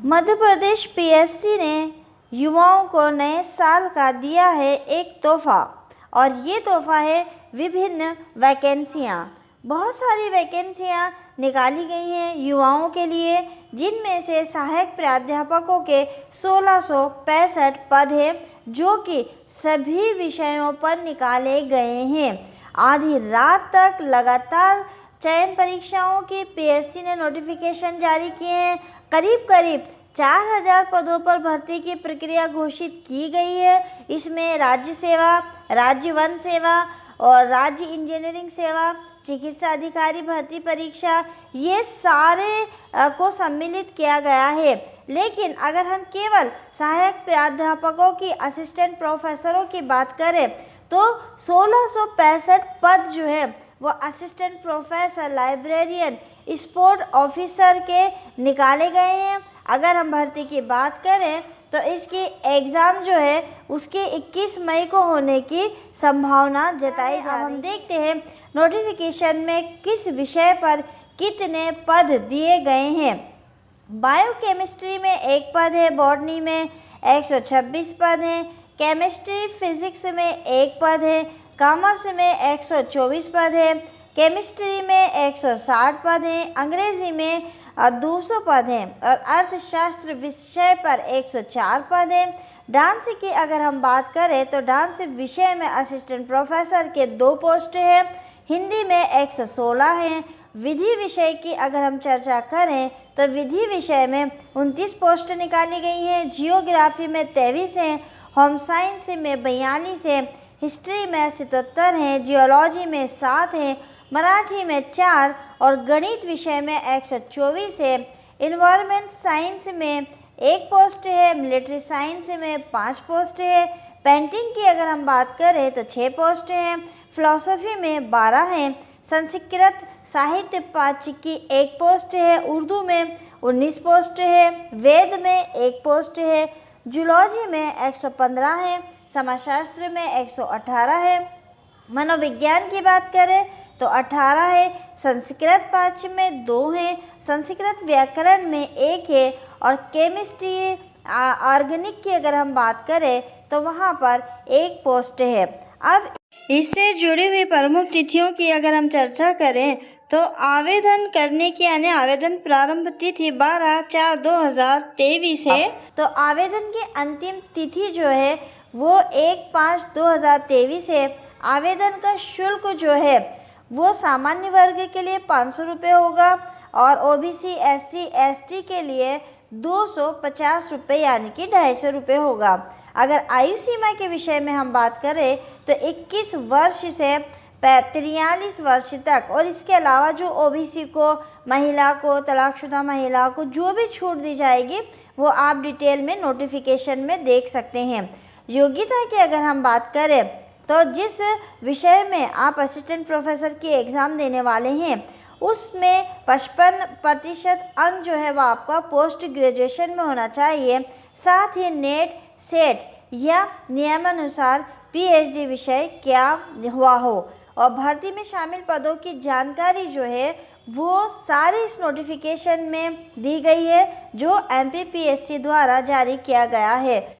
Madhya Pradesh PSC ने युवाओं को नए साल का दिया है एक तोहफा, और ये तोहफा है विभिन्न वैकेंसियाँ। बहुत सारी वैकेंसियाँ निकाली गई हैं युवाओं के लिए, जिनमें से सहायक प्राध्यापकों के 1665 पद हैं, जो कि सभी विषयों पर निकाले गए हैं। आधी रात तक लगातार चयन परीक्षाओं की पीएससी ने नोटिफिकेशन जारी किए हैं। करीब 4000 पदों पर भर्ती की प्रक्रिया घोषित की गई है। इसमें राज्य सेवा, राज्य वन सेवा और राज्य इंजीनियरिंग सेवा, चिकित्सा अधिकारी भर्ती परीक्षा, ये सारे को सम्मिलित किया गया है। लेकिन अगर हम केवल सहायक प्राध्यापकों की, असिस्टेंट प्रोफेसरों की बात करें तो 1665 पद जो है वो assistant professor, librarian, sport officer के निकाले गए हैं। अगर हम भर्ती की बात करें तो इसकी एग्ज़ाम जो है उसके 21 मई को होने की संभावना जताई जा रही है। हम देखते हैं नोटिफिकेशन में किस विषय पर कितने पद दिए गए हैं। बायोकेमिस्ट्री में 1 पद है, बॉटनी में 126 पद हैं, केमिस्ट्री फिजिक्स में 1 पद है, कॉमर्स में 124 पद है, केमिस्ट्री में 160 पद हैं, अंग्रेजी में 200 पद हैं और अर्थशास्त्र विषय पर 104 पद हैं। डांस की अगर हम बात करें तो डांस विषय में असिस्टेंट प्रोफेसर के 2 पोस्ट हैं, हिंदी में 116 हैं। विधि विषय की अगर हम चर्चा करें तो विधि विषय में 29 पोस्ट निकाली गई हैं, जियोग्राफी में 23 हैं, होम साइंस में 42 हैं, हिस्ट्री में 77 हैं, जियोलॉजी में 7 हैं, मराठी में 4 और गणित विषय में 124 है। इन्वायरमेंट साइंस में 1 पोस्ट है, मिलिट्री साइंस में 5 पोस्ट है, पेंटिंग की अगर हम बात करें तो 6 पोस्ट हैं, फिलॉसफी में 12 हैं, संस्कृत साहित्य पाठ्य की 1 पोस्ट है, उर्दू में 19 पोस्ट है, वेद में 1 पोस्ट है, जूलॉजी में 115 है, समाजशास्त्र में 118 है, मनोविज्ञान की बात करें तो 18 है, संस्कृत पाठ्य में 2 हैं, संस्कृत व्याकरण में 1 है और केमिस्ट्री ऑर्गेनिक की अगर हम बात करें तो वहाँ पर 1 पोस्ट है। अब इससे जुड़ी हुई प्रमुख तिथियों की अगर हम चर्चा करें तो आवेदन करने की यानी आवेदन प्रारंभ तिथि 12/4/2023 है। तो आवेदन की अंतिम तिथि जो है वो 1/5/2023 है। आवेदन का शुल्क जो है वो सामान्य वर्ग के लिए 500 रुपये होगा और ओबीसी, एससी, एसटी के लिए 250 रुपये यानी कि 250 रुपये होगा। अगर आयु सीमा के विषय में हम बात करें तो 21 वर्ष से 43 वर्ष तक, और इसके अलावा जो ओबीसी को, महिला को, तलाकशुदा महिला को जो भी छूट दी जाएगी वो आप डिटेल में नोटिफिकेशन में देख सकते हैं। योग्यता की अगर हम बात करें तो जिस विषय में आप असिस्टेंट प्रोफेसर की एग्ज़ाम देने वाले हैं उसमें 55% अंक जो है वो आपका पोस्ट ग्रेजुएशन में होना चाहिए। साथ ही नेट, सेट या नियमानुसार पीएचडी विषय क्या हुआ हो, और भर्ती में शामिल पदों की जानकारी जो है वो सारी इस नोटिफिकेशन में दी गई है जो एमपीपीएससी द्वारा जारी किया गया है।